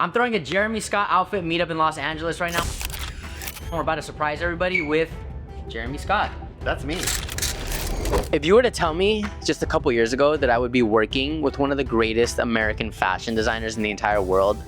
I'm throwing a Jeremy Scott outfit meetup in Los Angeles right now. We're about to surprise everybody with Jeremy Scott. That's me. If you were to tell me just a couple years ago that I would be working with one of the greatest American fashion designers in the entire world,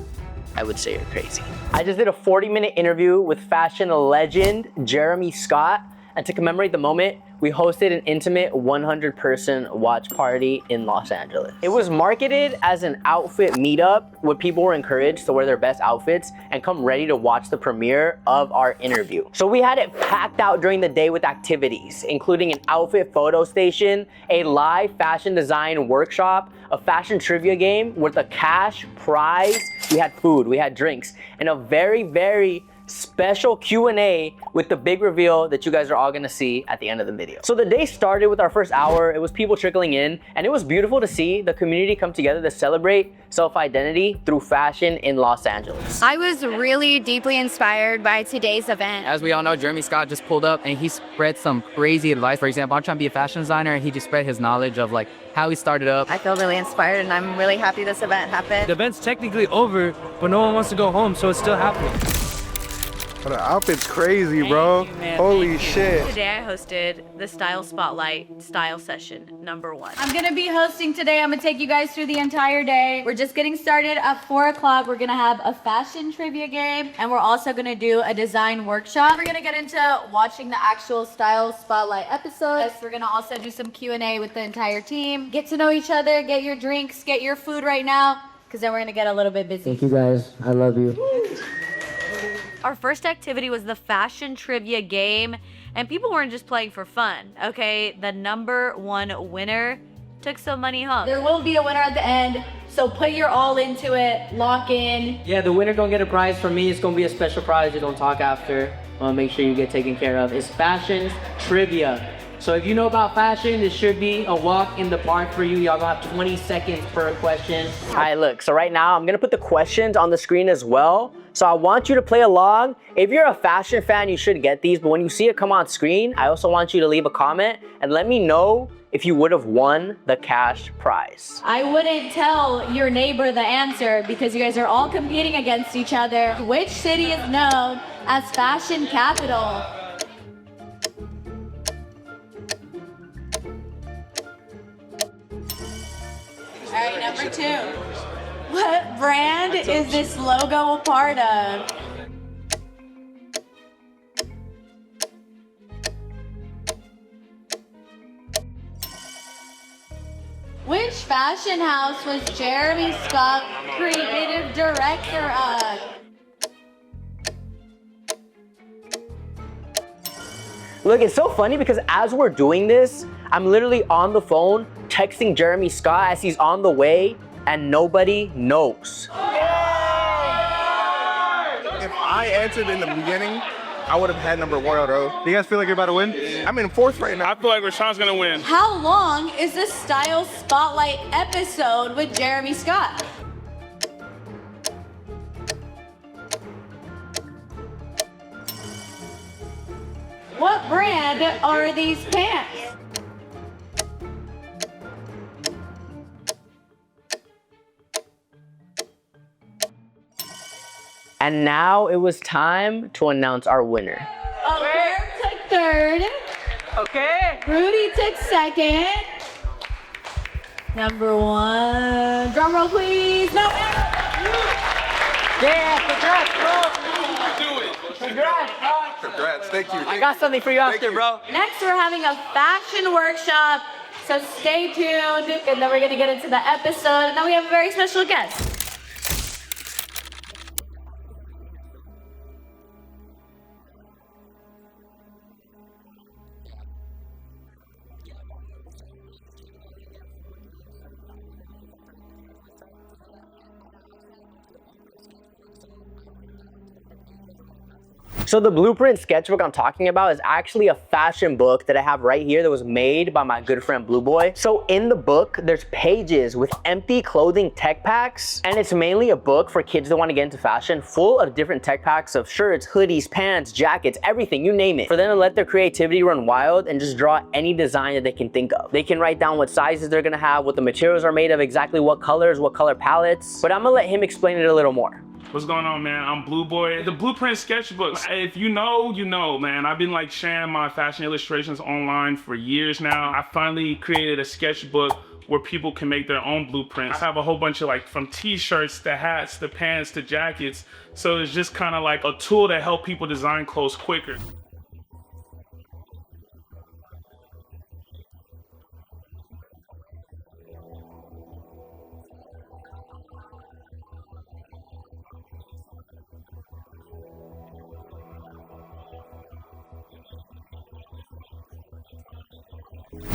I would say you're crazy. I just did a 40-minute interview with fashion legend Jeremy Scott, and to commemorate the moment, we hosted an intimate 100-person watch party in Los Angeles. It was marketed as an outfit meetup where people were encouraged to wear their best outfits and come ready to watch the premiere of our interview. So we had it packed out during the day with activities, including an outfit photo station, a live fashion design workshop, a fashion trivia game with a cash prize. We had food, we had drinks, and a very, very special Q&A with the big reveal that you guys are all gonna see at the end of the video. So the day started with our first hour. It was people trickling in, and it was beautiful to see the community come together to celebrate self-identity through fashion in Los Angeles. I was really deeply inspired by today's event. As we all know, Jeremy Scott just pulled up and he spread some crazy advice. For example, I'm trying to be a fashion designer and he just spread his knowledge of like how he started up. I feel really inspired and I'm really happy this event happened. The event's technically over, but no one wants to go home, so it's still happening. But the outfit's crazy, bro. Holy shit. Today I hosted the Style Spotlight Style Session #1. I'm gonna be hosting today. I'm gonna take you guys through the entire day. We're just getting started at 4 o'clock. We're gonna have a fashion trivia game, and we're also gonna do a design workshop. We're gonna get into watching the actual Style Spotlight episodes. We're gonna also do some Q&A with the entire team. Get to know each other, get your drinks, get your food right now, because then we're gonna get a little bit busy. Thank you guys, I love you. Our first activity was the fashion trivia game, and people weren't just playing for fun, okay? The #1 winner took some money home. There will be a winner at the end, so put your all into it, lock in. Yeah, the winner gonna get a prize from me. It's gonna be a special prize. You don't talk after. I wanna make sure you get taken care of. It's fashion trivia. So if you know about fashion, this should be a walk in the park for you. Y'all gonna have 20 seconds per question. All right, look, so right now I'm gonna put the questions on the screen as well. So I want you to play along. If you're a fashion fan, you should get these, but when you see it come on screen, I also want you to leave a comment and let me know if you would have won the cash prize. I wouldn't tell your neighbor the answer because you guys are all competing against each other. Which city is known as fashion capital? All right, number 2. What brand is this logo a part of? Which fashion house was Jeremy Scott creative director of? Look, it's so funny because as we're doing this, I'm literally on the phone texting Jeremy Scott as he's on the way, and nobody knows. If I answered in the beginning, I would have had #1, bro. Do you guys feel like you're about to win? I'm in 4th right now. I feel like Rashawn's gonna win. How long is the Style Spotlight episode with Jeremy Scott? What brand are these pants? And now it was time to announce our winner. Claire took 3rd. Okay. Rudy took 2nd. #1. Drum roll, please. No. Yeah, congrats, bro. Do it. Congrats, bro. Congrats, thank you. I got something for you after, bro. Next, we're having a fashion workshop, so stay tuned, and then we're gonna get into the episode, and then we have a very special guest. So the blueprint sketchbook I'm talking about is actually a fashion book that I have right here that was made by my good friend BluBoy. So in the book, there's pages with empty clothing tech packs, and it's mainly a book for kids that want to get into fashion, full of different tech packs of shirts, hoodies, pants, jackets, everything, you name it, for them to let their creativity run wild and just draw any design that they can think of. They can write down what sizes they're gonna have, what the materials are made of, exactly what colors, what color palettes, but I'm gonna let him explain it a little more. What's going on, man? I'm BluBoy. The Blueprint sketchbooks. If you know, you know, man. I've been like sharing my fashion illustrations online for years now. I finally created a sketchbook where people can make their own blueprints. I have a whole bunch of like from t-shirts to hats to pants to jackets. So it's just kind of like a tool to help people design clothes quicker.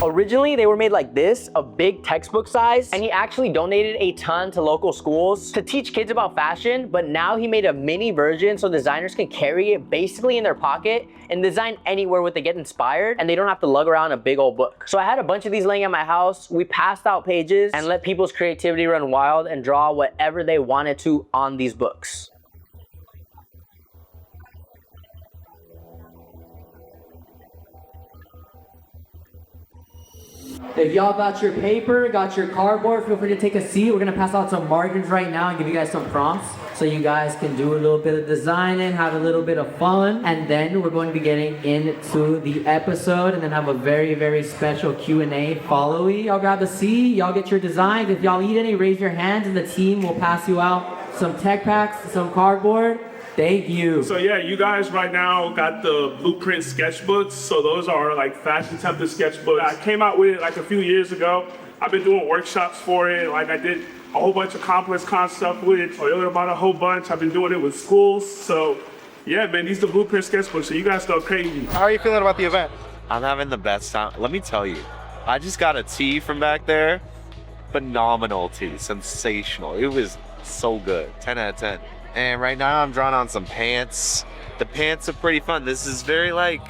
Originally, they were made like this, a big textbook size, and he actually donated a ton to local schools to teach kids about fashion, but now he made a mini version so designers can carry it basically in their pocket and design anywhere where they get inspired, and they don't have to lug around a big old book. So I had a bunch of these laying at my house. We passed out pages and let people's creativity run wild and draw whatever they wanted to on these books. If y'all got your paper, got your cardboard, feel free to take a seat. We're gonna pass out some margins right now and give you guys some prompts so you guys can do a little bit of designing, have a little bit of fun, and then we're going to be getting into the episode and then have a very, very special Q&A following. Y'all grab a seat, y'all get your designs. If y'all need any, raise your hands and the team will pass you out some tech packs, some cardboard. Thank you. So yeah, you guys right now got the Blueprint sketchbooks. So those are like fashion template sketchbooks. I came out with it like a few years ago. I've been doing workshops for it. Like I did a whole bunch of complex con stuff with it. Toyota about a whole bunch. I've been doing it with schools. So yeah, man, these are the Blueprint sketchbooks. So you guys go crazy. How are you feeling about the event? I'm having the best time. Let me tell you, I just got a tea from back there. Phenomenal tea, sensational. It was so good, 10 out of 10. And right now I'm drawing on some pants. The pants are pretty fun. This is very like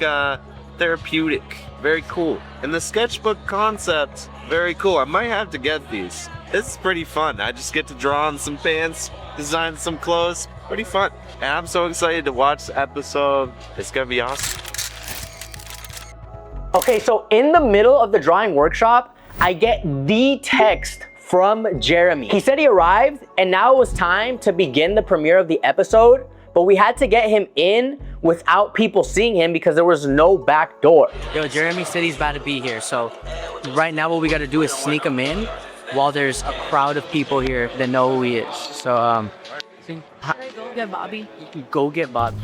therapeutic, very cool. And the sketchbook concept, very cool. I might have to get these. It's pretty fun. I just get to draw on some pants, design some clothes, pretty fun. And I'm so excited to watch the episode. It's gonna be awesome. Okay, so in the middle of the drawing workshop, I get the text from Jeremy. He said he arrived and now it was time to begin the premiere of the episode, but we had to get him in without people seeing him because there was no back door. Yo, Jeremy said he's about to be here, so right now what we gotta do is sneak him in while there's a crowd of people here that know who he is. So, Go get Bobby. go get Bobby.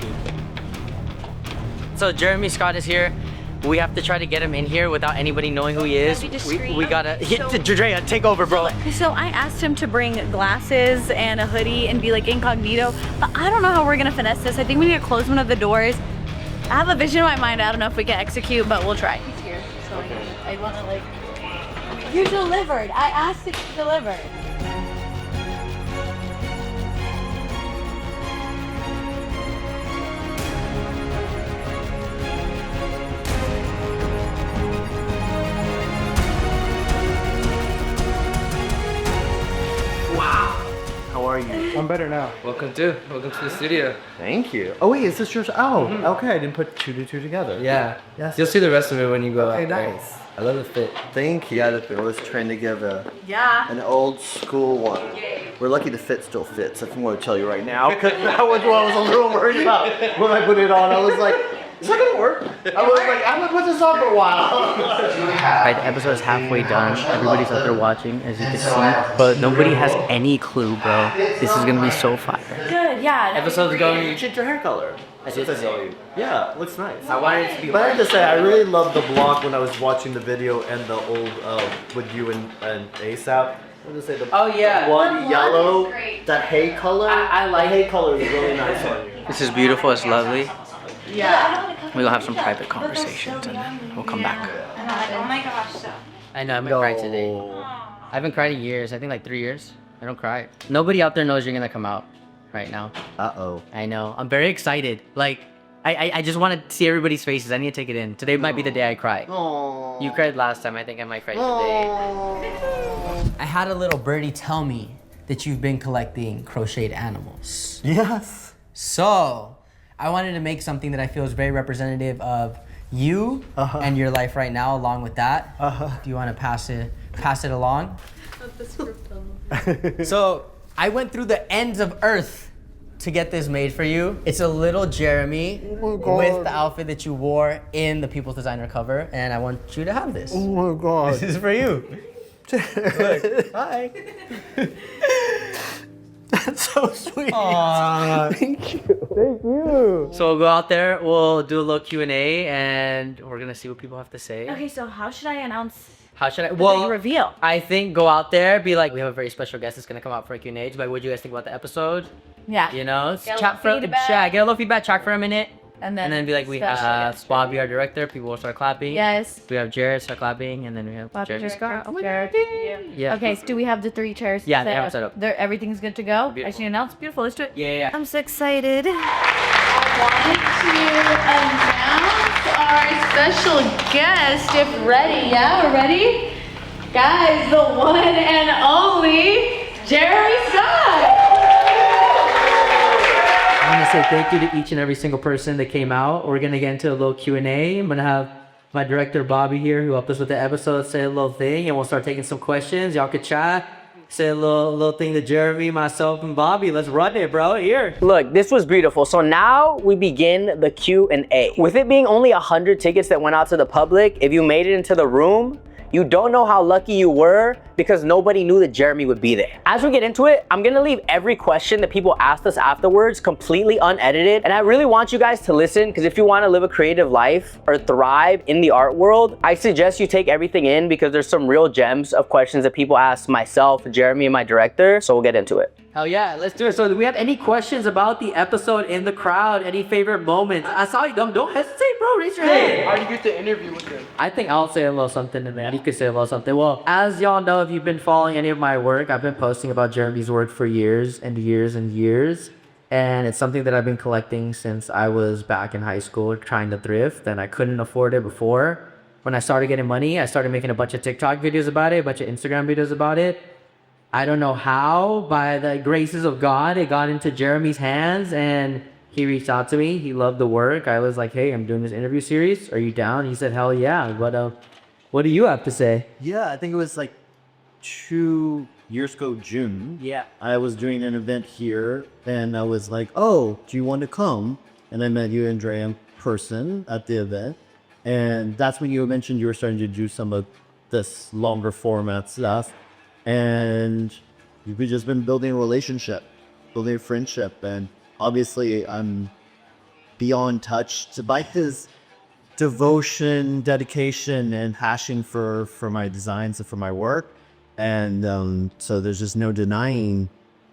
So Jeremy Scott is here. We have to try to get him in here without anybody knowing who he is. We gotta hit Drea, take over, bro. So I asked him to bring glasses and a hoodie and be like incognito, but I don't know how we're gonna finesse this. I think we need to close one of the doors. I have a vision in my mind. I don't know if we can execute, but we'll try. He's here, so I wanna like. You delivered. I asked it to deliver. How are you? I'm better now. Welcome to the studio. Thank you. Oh wait, is this yours? Oh, okay. I didn't put two to two together. Yeah. Yes. You'll see the rest of it when you go Okay, out there. nice. I love the fit. Thank you. Yeah, the fit. I was trying to give Yeah. an old school one. We're lucky the fit still fits. That's what I'm going to tell you right now. Because that was what I was a little worried about when I put it on. I was like, is that gonna work? I was like, I'm gonna put this on for a while. Alright, the episode is halfway done. Everybody's out there watching, as you can see, but nobody has any clue, bro. This is gonna be so fire. Good. Yeah. Episode's going. You changed your hair color. I did tell you. Yeah, it looks nice. I wanted it to be. But I have to say, I really loved the block when I was watching the video and the old with you and ASAP. I'm gonna say the Oh, yeah. bloody yellow, that hay color. I like- the hay color is really nice on you. This is beautiful, it's lovely. Yeah. We'll have some private conversations and then we'll come back. Oh my gosh. So. I know, I haven't cried today. I haven't cried in years. I think like 3 years. I don't cry. Nobody out there knows you're gonna come out right now. Uh-oh. I know. I'm very excited. Like, I just want to see everybody's faces. I need to take it in. Today might be the day I cry. Aww. You cried last time. I think I might cry today. I had a little birdie tell me that you've been collecting crocheted animals. Yes. So, I wanted to make something that I feel is very representative of you and your life right now. Along with that, do you want to pass it along? So, I went through the ends of Earth to get this made for you. It's a little Jeremy with the outfit that you wore in the People's Designer cover, and I want you to have this. Oh my God. This is for you. Look, hi. That's so sweet. Thank you. Thank you. So we'll go out there, we'll do a little Q&A, and we're gonna see what people have to say. Okay, so how should I announce How should I? the Well, reveal? I think go out there, be like, we have a very special guest that's gonna come out for a Q&A. But what do you guys think about the episode? Yeah. You know, Get a chat little for feedback. chat, get a little feedback, chat for a minute, And and then be like, we special have guest. Bobby, our director. People will start clapping. Yes. We have Jared start clapping, and then we have Bobby, Jared. Jared, Oh my Jared. God. Yeah. Okay, so do we have the 3 chairs? Yeah, they have it set up. Everything's good to go? I Beautiful. should announce. Beautiful. Let's do it. Yeah. I'm so excited. Wanted to announce our special guest, if ready. Yeah, we're ready? Guys, the one and only Jeremy Scott. I want to say thank you to each and every single person that came out. We're gonna get into a little Q&A. I'm gonna have my director Bobby here, who helped us with the episode, say a little thing, and we'll start taking some questions. Y'all could chat. Say a little thing to Jeremy, myself, and Bobby. Let's run it, bro. Here. Look, this was beautiful. So now we begin the Q&A. With it being only 100 tickets that went out to the public, if you made it into the room, you don't know how lucky you were because nobody knew that Jeremy would be there. As we get into it, I'm gonna leave every question that people asked us afterwards completely unedited. And I really want you guys to listen, because if you wanna live a creative life or thrive in the art world, I suggest you take everything in, because there's some real gems of questions that people asked myself, Jeremy, and my director. So we'll get into it. Hell yeah, let's do it. So do we have any questions about the episode in the crowd? Any favorite moments? I saw you, don't hesitate, bro. Raise your hand. How do you get the interview with them? I think I'll say a little something, and then you could say a little something. Well, as y'all know, if you've been following any of my work, I've been posting about Jeremy's work for years and years and years. And it's something that I've been collecting since I was back in high school trying to thrift, and I couldn't afford it before. When I started getting money, I started making a bunch of TikTok videos about it, a bunch of Instagram videos about it. I don't know how, by the graces of God, it got into Jeremy's hands, and he reached out to me. He loved the work. I was like, hey, I'm doing this interview series. Are you down? He said, hell yeah. But what do you have to say? Yeah, I think it was like 2 years ago, June. Yeah. I was doing an event here, and I was like, oh, do you want to come? And I met you and Dre in person at the event. And that's when you mentioned you were starting to do some of this longer format stuff. And you've just been building a relationship, building a friendship. And obviously, I'm beyond touched by his devotion, dedication, and passion for my designs and for my work. And so there's just no denying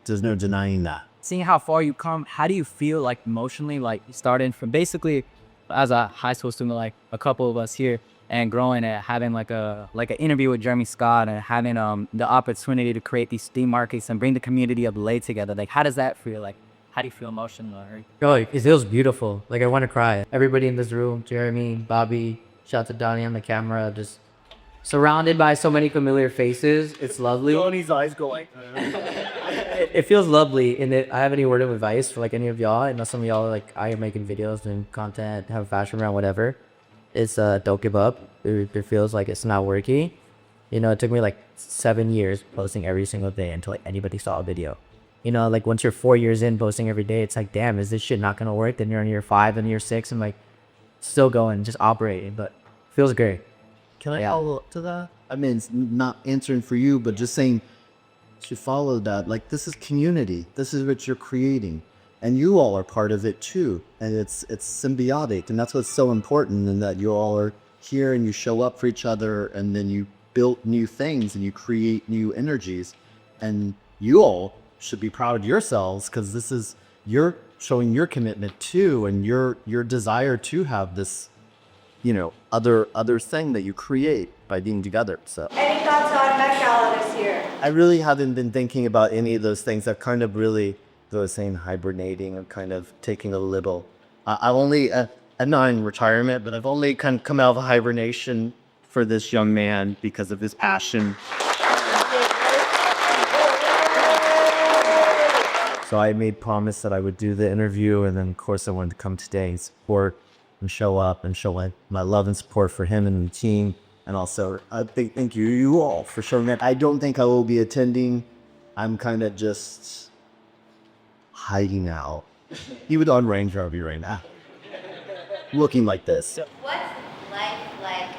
that. Seeing how far you come, how do you feel like emotionally, like starting from basically as a high school student, like a couple of us here, and growing and having like an interview with Jeremy Scott, and having the opportunity to create these theme markets and bring the community of LA together. Like, how does that feel? Like, how do you feel emotionally? Oh, it feels beautiful. Like, I want to cry. Everybody in this room, Jeremy, Bobby, shout out to Donnie on the camera, just surrounded by so many familiar faces. It's lovely. Donnie's eyes go like It feels lovely. And I have any word of advice for like any of y'all? I know some of y'all are like, I am making videos, doing content, have a fashion brand, whatever. It's don't give up. It feels like it's not working. You know, it took me like 7 years posting every single day until like anybody saw a video. You know, like once you're 4 years in posting every day, it's like, damn, is this shit not gonna work? Then you're on year 5 and year 6 and like still going, just operating, but feels great. Can I follow up to that? I mean, it's not answering for you, but just saying to follow that. Like, this is community. This is what you're creating. And you all are part of it too. And it's symbiotic. And that's what's so important, in that you all are here and you show up for each other, and then you build new things and you create new energies. And you all should be proud of yourselves, because this is, you're showing your commitment too, and your desire to have this, you know, other thing that you create by being together. So Any thoughts on Met Gala this year? I really haven't been thinking about any of those things. I've kind of really, I was saying, hibernating, and kind of taking a little. I've only, I'm not in retirement, but I've only kind of come out of hibernation for this young man because of his passion. So I made promise that I would do the interview, and then of course I wanted to come today and support and show up and show my love and support for him and the team. And also, thank you all for showing that. I don't think I will be attending. I'm kind of just hiding out. He would on Range Rover right now, looking like this. What's life like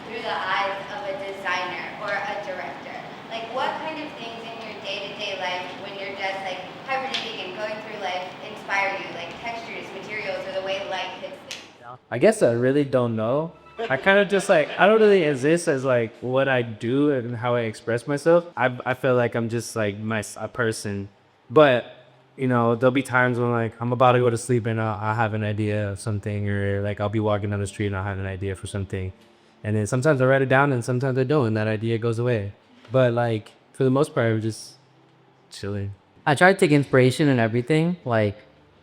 through the eyes of a designer or a director? Like, what kind of things in your day-to-day life, when you're just like hibernating and going through life, inspire you? Like textures, materials, or the way light hits things? I guess I really don't know. I kind of just like, I don't really exist as like what I do and how I express myself. I feel like I'm just like a person. But, you know, there'll be times when like I'm about to go to sleep and I'll have an idea of something, or like I'll be walking down the street and I'll have an idea for something. And then sometimes I write it down and sometimes I don't, and that idea goes away. But like, for the most part, I'm just chilling. I try to take inspiration in everything. Like,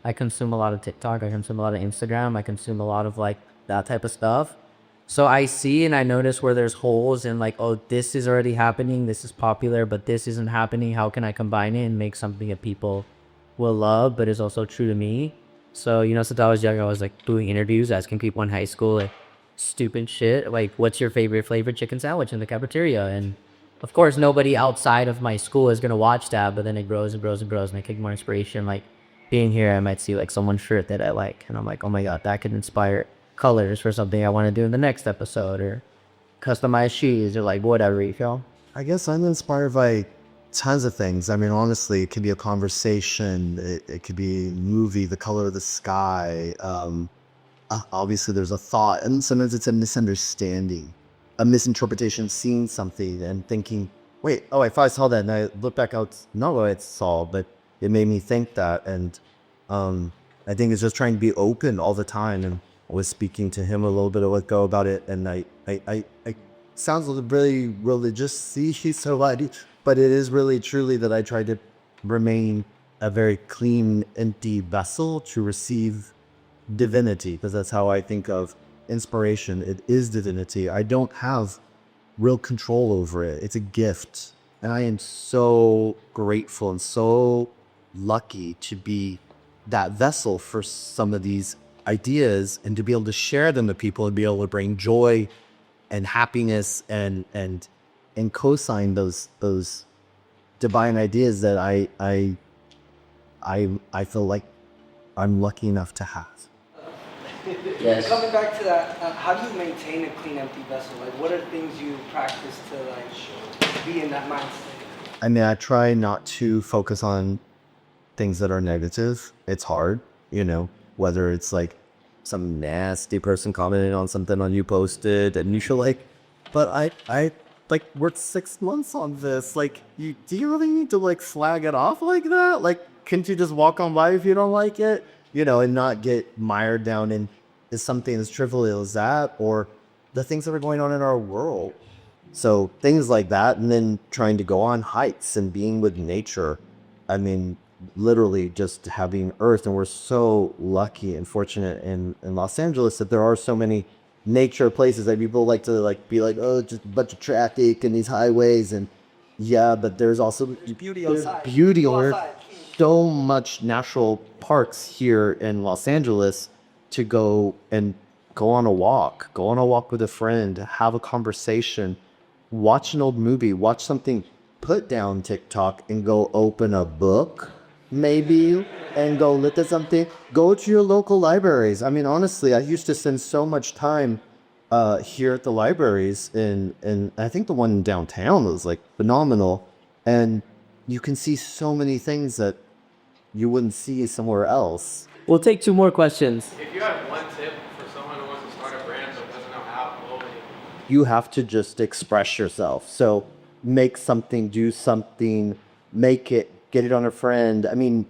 I consume a lot of TikTok, I consume a lot of Instagram, I consume a lot of like that type of stuff. So I see and I notice where there's holes in like, oh, this is already happening, this is popular, but this isn't happening. How can I combine it and make something that people will love, but is also true to me? So, you know, since I was young, I was like doing interviews, asking people in high school, like stupid shit, like, what's your favorite flavored chicken sandwich in the cafeteria? And of course, nobody outside of my school is going to watch that, but then it grows and grows and grows, and I take more inspiration. Like, being here, I might see like someone's shirt that I like, and I'm like, oh my God, that could inspire colors for something I want to do in the next episode, or customize shoes, or like whatever, you feel? I guess I'm inspired by tons of things. I mean, honestly, it could be a conversation. It could be a movie, the color of the sky. Obviously, there's a thought, and sometimes it's a misunderstanding, a misinterpretation, seeing something and thinking, wait, oh, if I saw that and I look back out, not what I saw, but it made me think that. And I think it's just trying to be open all the time. And I was speaking to him a little bit ago about it, and I sounds really religious, so but it is really truly that I try to remain a very clean, empty vessel to receive divinity, because that's how I think of inspiration. It is divinity. I don't have real control over it. It's a gift, and I am so grateful and so lucky to be that vessel for some of these ideas, and to be able to share them to people and be able to bring joy and happiness and co-sign those divine ideas that I feel like I'm lucky enough to have. Yes. Coming back to that, how do you maintain a clean, empty vessel? Like, what are things you practice to like be in that mindset? I mean, I try not to focus on things that are negative. It's hard, you know, whether it's like some nasty person commenting on something on you posted and you feel like, but I like worked 6 months on this. Like, do you really need to like flag it off like that? Like, can't you just walk on by if you don't like it? You know, and not get mired down in is something as trivial as that, or the things that are going on in our world. So things like that, and then trying to go on hikes and being with nature. I mean, literally just having earth, and we're so lucky and fortunate in Los Angeles that there are so many nature places that people like to like be like, oh, just a bunch of traffic and these highways, and yeah, but there's also Beauty outside. beauty or so much natural parks here in Los Angeles to go on a walk with a friend, have a conversation, watch an old movie, watch something, put down TikTok and go open a book, maybe, and go look at something. Go to your local libraries. I mean, honestly, I used to spend so much time here at the libraries, and I think the one downtown was like phenomenal. And you can see so many things that you wouldn't see somewhere else. We'll take 2 more questions. If you had one tip for someone who wants to start a brand but doesn't know how, what would it be? You have to just express yourself. So make something, do something, make it, get it on a friend. I mean,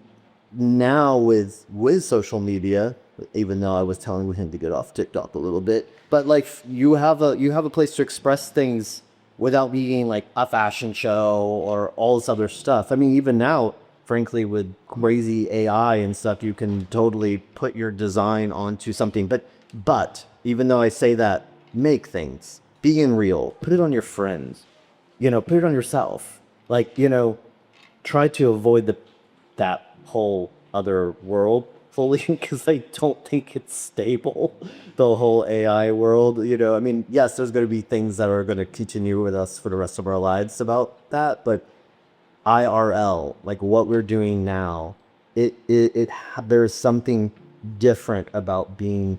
now with social media, even though I was telling him to get off TikTok a little bit, but like you have a place to express things without being like a fashion show or all this other stuff. I mean, even now, frankly, with crazy AI and stuff, you can totally put your design onto something. But even though I say that, make things, being real, put it on your friends, you know, put it on yourself. Like, you know, try to avoid that whole other world fully, because I don't think it's stable, the whole AI world. You know, I mean, yes, there's going to be things that are going to continue with us for the rest of our lives about that, but IRL, like what we're doing now, there's something different about being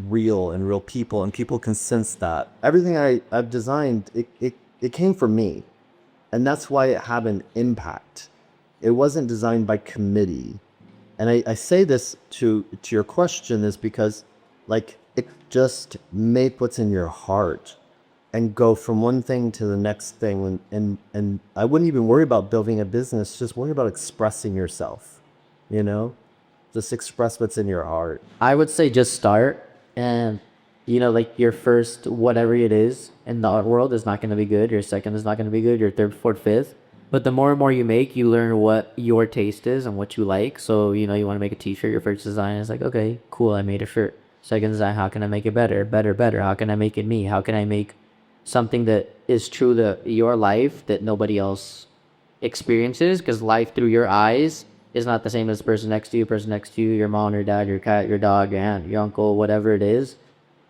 real and real people, and people can sense that. Everything I've designed, it came from me, and that's why it had an impact. It wasn't designed by committee. And I say this to your question is because, like, it just make what's in your heart and go from one thing to the next thing. And I wouldn't even worry about building a business, just worry about expressing yourself, you know? Just express what's in your heart. I would say just start, and like your first whatever it is in the art world is not going to be good. Your second is not going to be good. Your third, fourth, fifth. But the more and more you make, you learn what your taste is and what you like. So you want to make a T-shirt. Your first design is like, okay, cool, I made a shirt. Second design, how can I make it better? How can I make it me? How can I make something that is true to your life that nobody else experiences? Because life through your eyes is not the same as the person next to you, your mom, your dad, your cat, your dog, your aunt, your uncle, whatever it is.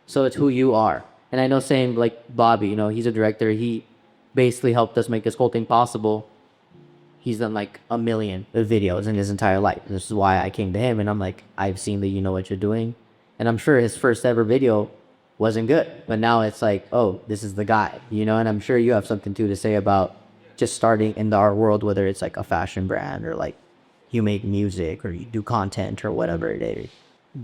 So it's who you are. And I know saying like Bobby, he's a director. He basically helped us make this whole thing possible. He's done like 1 million videos in his entire life. This is why I came to him, and I'm like, I've seen that you know what you're doing. And I'm sure his first ever video wasn't good, but now it's like, oh, this is the guy, and I'm sure you have something too to say about just starting in the art world, whether it's like a fashion brand or like you make music or you do content or whatever it is.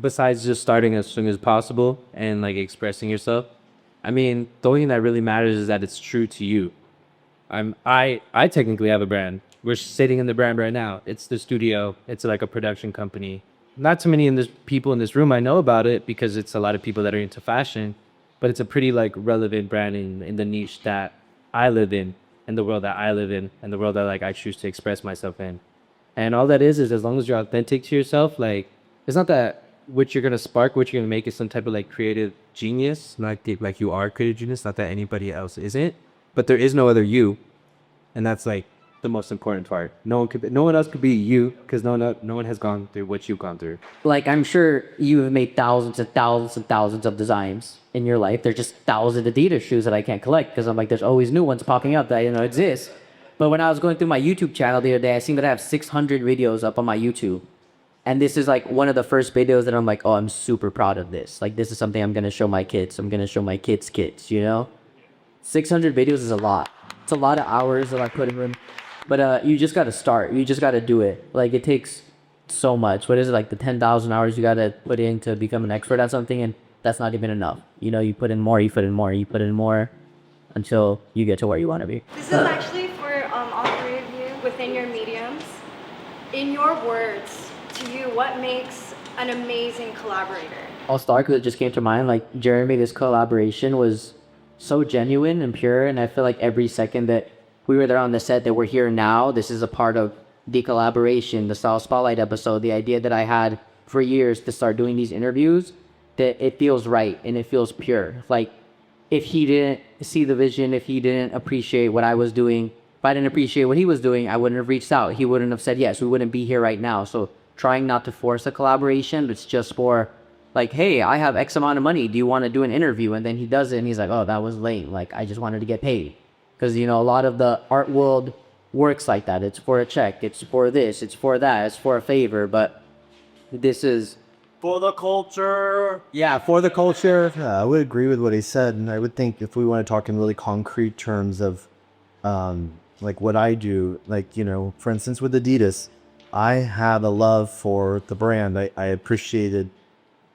Besides just starting as soon as possible and like expressing yourself, I mean, the only thing that really matters is that it's true to you. I technically have a brand. We're sitting in the brand right now. It's the studio. It's like a production company. Not too many people in this room I know about it because it's a lot of people that are into fashion, but it's a pretty like relevant brand in the niche that I live in the world that I live in, and the world that like I choose to express myself in. And all that is as long as you're authentic to yourself, like it's not that what you're gonna spark, what you're gonna make is some type of like creative genius, like you are creative genius, not that anybody else isn't, but there is no other you, and that's like the most important part. No one else could be you, because no one has gone through what you've gone through. Like, I'm sure you have made thousands and thousands and thousands of designs in your life. There's just thousands of Adidas shoes that I can't collect because I'm like, there's always new ones popping up that I didn't know exist. But when I was going through my YouTube channel the other day, I seen that I have 600 videos up on my YouTube. And this is like one of the first videos that I'm like, oh, I'm super proud of this. Like, this is something I'm going to show my kids. I'm going to show my kids' kids, 600 videos is a lot. It's a lot of hours that I put in. But you just got to start. You just got to do it. Like, it takes so much. What is it, like the 10,000 hours you got to put in to become an expert at something? And that's not even enough. You put in more, you put in more, you put in more until you get to where you want to be. This is actually for all three of you within your mediums. In your words, to you, what makes an amazing collaborator? I'll start because it just came to mind. Like, Jeremy, this collaboration was so genuine and pure. And I feel like every second that we were there on the set, that we're here now, this is a part of the collaboration, the Style Spotlight episode, the idea that I had for years to start doing these interviews, that it feels right and it feels pure. Like, if he didn't see the vision, if he didn't appreciate what I was doing, if I didn't appreciate what he was doing, I wouldn't have reached out. He wouldn't have said yes. We wouldn't be here right now. So trying not to force a collaboration, it's just for like, hey, I have X amount of money. Do you want to do an interview? And then he does it and he's like, oh, that was lame. Like, I just wanted to get paid. Because, a lot of the art world works like that. It's for a check. It's for this. It's for that. It's for a favor. But this is for the culture. Yeah, for the culture. Yeah, I would agree with what he said. And I would think if we want to talk in really concrete terms of like what I do, like, for instance, with Adidas, I have a love for the brand. I appreciated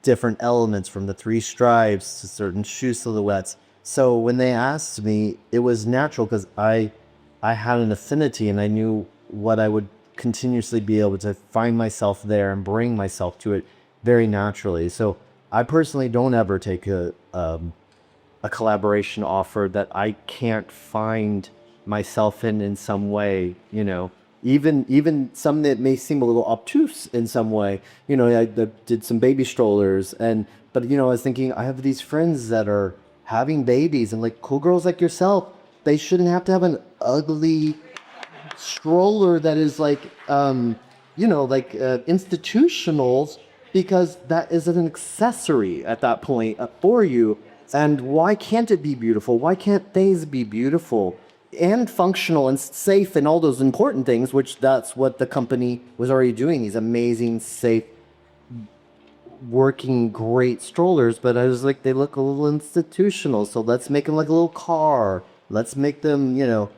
different elements from the 3 stripes to certain shoe silhouettes. So when they asked me, it was natural because I had an affinity and I knew what I would continuously be able to find myself there and bring myself to it very naturally. So I personally don't ever take a collaboration offer that I can't find myself in some way, even some that may seem a little obtuse in some way. I did some baby strollers but I was thinking, I have these friends that are having babies, and like cool girls like yourself, they shouldn't have to have an ugly stroller that is like institutional, because that is an accessory at that point for you. And why can't it be beautiful? Why can't things be beautiful? and functional and safe and all those important things, which that's what the company was already doing, these amazing, safe, working great strollers. But I was like, they look a little institutional, so let's make them like a little car. Let's make them, you know,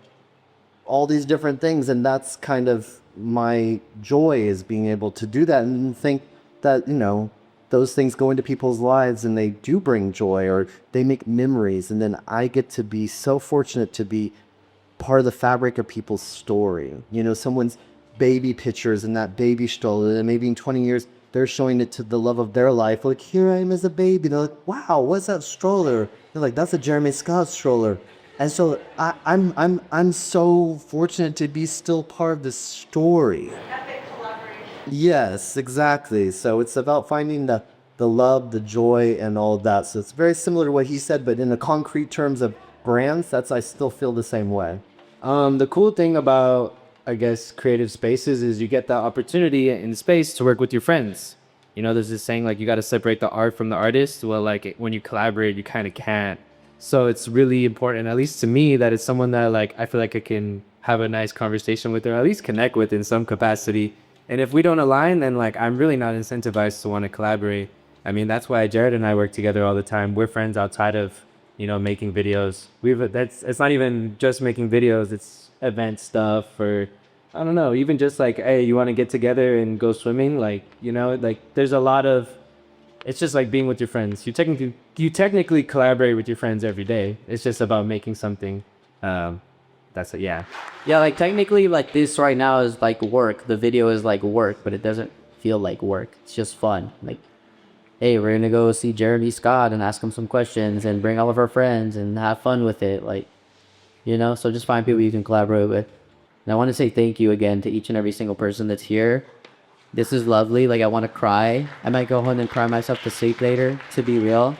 all these different things. And that's kind of my joy, is being able to do that and think that, you know, those things go into people's lives and they do bring joy, or they make memories. And then I get to be so fortunate to be part of the fabric of people's story. You know, someone's baby pictures in that baby stroller, and maybe in 20 years, they're showing it to the love of their life. Like, here I am as a baby. They're like, wow, what's that stroller? They're like, that's a Jeremy Scott stroller. And so I'm so fortunate to be still part of this story. Epic collaboration. Yes, exactly. So it's about finding the love, the joy, and all of that. So it's very similar to what he said, but in the concrete terms of brands, I still feel the same way. The cool thing about, I guess, creative spaces is you get that opportunity in space to work with your friends. You know, there's this saying, like, you got to separate the art from the artist. Well, like, when you collaborate, you kind of can't. So it's really important, at least to me, that it's someone that, like, I feel like I can have a nice conversation with, or at least connect with in some capacity. And if we don't align, then, like, I'm really not incentivized to want to collaborate. I mean, that's why Jared and I work together all the time. We're friends outside of, you know, making videos. It's not even just making videos, it's event stuff, or I don't know, even just like, hey, you want to get together and go swimming? Like, you know, like, there's a lot of, it's just like being with your friends. You technically collaborate with your friends every day. It's just about making something. That's it, yeah. Yeah, like technically, like this right now is like work. The video is like work, but it doesn't feel like work. It's just fun. Like, hey, we're gonna go see Jeremy Scott and ask him some questions and bring all of our friends and have fun with it. Like, you know, so just find people you can collaborate with. And I want to say thank you again to each and every single person that's here. This is lovely. Like, I want to cry. I might go home and cry myself to sleep later, to be real.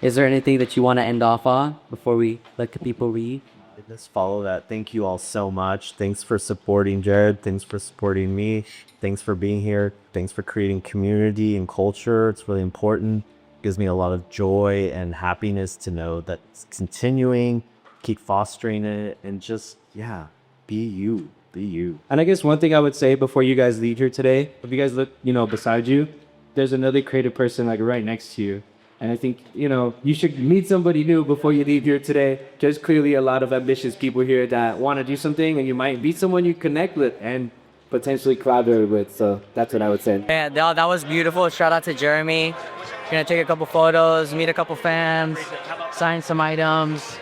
Is there anything that you want to end off on before we let the people read? Just follow that. Thank you all so much. Thanks for supporting Jared. Thanks for supporting me. Thanks for being here. Thanks for creating community and culture. It's really important. It gives me a lot of joy and happiness to know that it's continuing. Keep fostering it, and just, yeah, be you. Be you. And I guess one thing I would say before you guys leave here today, if you guys look, you know, beside you, there's another creative person like right next to you. And I think, you know, you should meet somebody new before you leave here today. There's clearly a lot of ambitious people here that want to do something, and you might meet someone you connect with and potentially collaborate with. So that's what I would say. Yeah, that was beautiful. Shout out to Jeremy. Gonna take a couple photos, meet a couple fans, sign some items.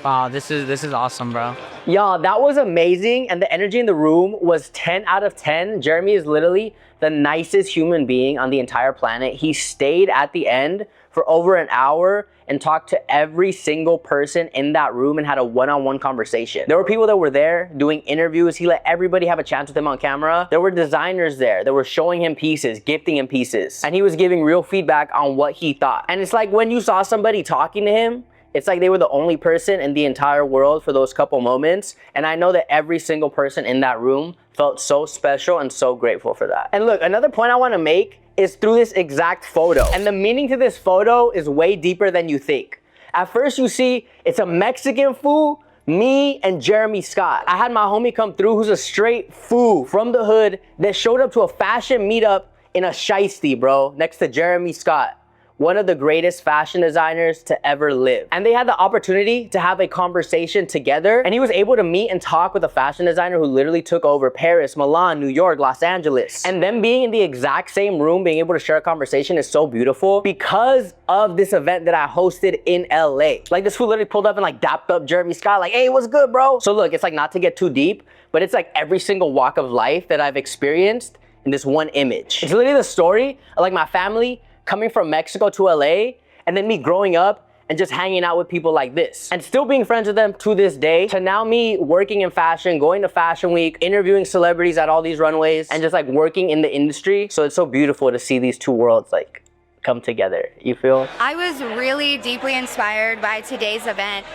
Wow, this is awesome, bro. Y'all, that was amazing, and the energy in the room was 10 out of 10. Jeremy is literally the nicest human being on the entire planet. He stayed at the end for over an hour and talked to every single person in that room and had a one-on-one conversation. There were people that were there doing interviews. He let everybody have a chance with him on camera. There were designers there that were showing him pieces, gifting him pieces, and he was giving real feedback on what he thought. And it's like when you saw somebody talking to him, it's like they were the only person in the entire world for those couple moments. And I know that every single person in that room felt so special and so grateful for that. And look, another point I want to make is through this exact photo. And the meaning to this photo is way deeper than you think. At first you see it's a Mexican fool, me and Jeremy Scott. I had my homie come through who's a straight fool from the hood that showed up to a fashion meetup in a shiesty, bro, next to Jeremy Scott, one of the greatest fashion designers to ever live. And they had the opportunity to have a conversation together, and he was able to meet and talk with a fashion designer who literally took over Paris, Milan, New York, Los Angeles. And them being in the exact same room, being able to share a conversation is so beautiful because of this event that I hosted in LA. Like, this fool literally pulled up and like dapped up Jeremy Scott, like, hey, what's good, bro? So look, it's like, not to get too deep, but it's like every single walk of life that I've experienced in this one image. It's literally the story of like my family coming from Mexico to LA, and then me growing up and just hanging out with people like this and still being friends with them to this day, to now me working in fashion, going to Fashion Week, interviewing celebrities at all these runways, and just like working in the industry. So it's so beautiful to see these two worlds like come together, you feel? I was really deeply inspired by today's event.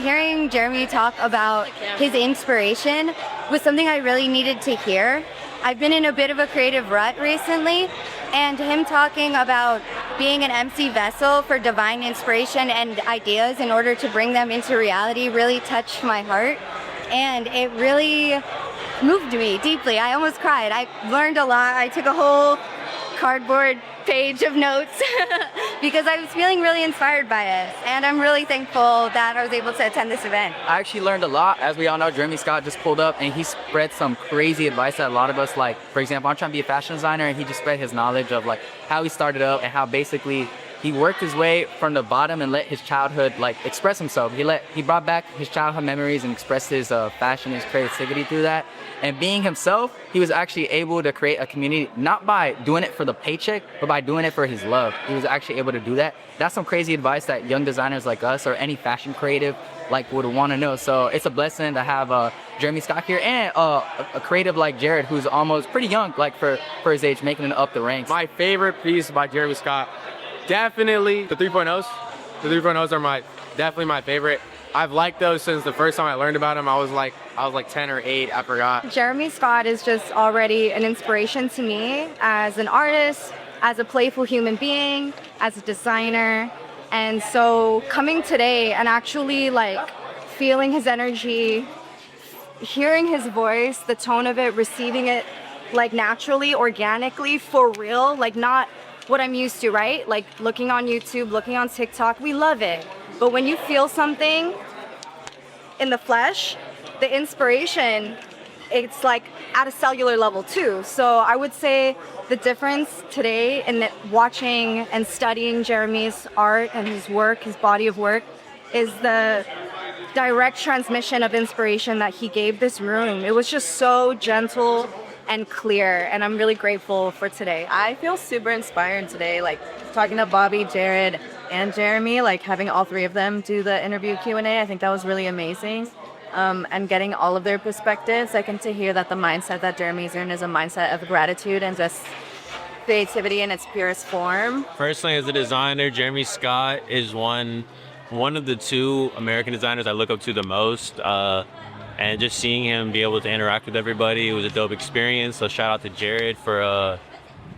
Hearing Jeremy talk about his inspiration was something I really needed to hear. I've been in a bit of a creative rut recently, and him talking about being an MC vessel for divine inspiration and ideas in order to bring them into reality really touched my heart. and it really moved me deeply. I almost cried. I learned a lot. I took a whole cardboard page of notes because I was feeling really inspired by it, and I'm really thankful that I was able to attend this event. I actually learned a lot. As we all know, Jeremy Scott just pulled up and he spread some crazy advice that a lot of us like. For example, I'm trying to be a fashion designer and he just spread his knowledge of like how he started up and how basically he worked his way from the bottom and let his childhood like express himself. He brought back his childhood memories and expressed his fashion, his creativity through that. And being himself, he was actually able to create a community, not by doing it for the paycheck, but by doing it for his love. He was actually able to do that. That's some crazy advice that young designers like us or any fashion creative like would want to know. So it's a blessing to have Jeremy Scott here and a creative like Jared, who's almost pretty young, like for his age, making it up the ranks. My favorite piece by Jeremy Scott, definitely the 3.0s. The 3.0s are definitely my favorite. I've liked those since the first time I learned about them. I was like 10 or 8, I forgot. Jeremy Scott is just already an inspiration to me as an artist, as a playful human being, as a designer. And so coming today and actually like feeling his energy, hearing his voice, the tone of it, receiving it like naturally, organically, for real, like not what I'm used to, right? Like looking on YouTube, looking on TikTok, we love it. But when you feel something in the flesh, the inspiration, it's like at a cellular level too. So I would say the difference today in watching and studying Jeremy's art and his work, his body of work, is the direct transmission of inspiration that he gave this room. It was just so gentle and clear, and I'm really grateful for today. I feel super inspired today, like talking to Bobby, Jared, and Jeremy, like having all three of them do the interview Q&A. I think that was really amazing. And getting all of their perspectives, I can to hear that the mindset that Jeremy's in is a mindset of gratitude and just creativity in its purest form. Personally, as a designer, Jeremy Scott is one of the 2 American designers I look up to the most. And just seeing him be able to interact with everybody, it was a dope experience. So shout out to Jared for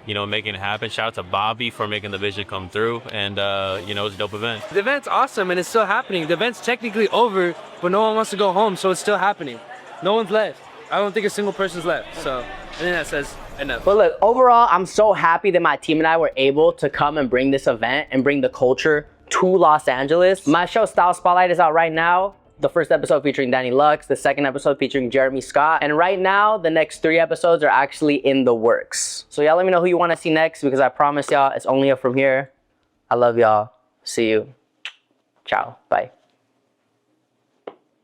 making it happen. Shout out to Bobby for making the vision come through. And it was a dope event. The event's awesome and it's still happening. The event's technically over, but no one wants to go home, so it's still happening. No one's left. I don't think a single person's left. So I think that says enough. But look, overall, I'm so happy that my team and I were able to come and bring this event and bring the culture to Los Angeles. My show Style Spotlight is out right now. The first episode featuring Danny Lux, the second episode featuring Jeremy Scott. And right now, the next 3 episodes are actually in the works. So y'all let me know who you want to see next, because I promise y'all it's only up from here. I love y'all. See you. Ciao. Bye.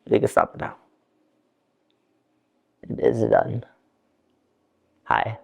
You can stop it now. It is done. Hi.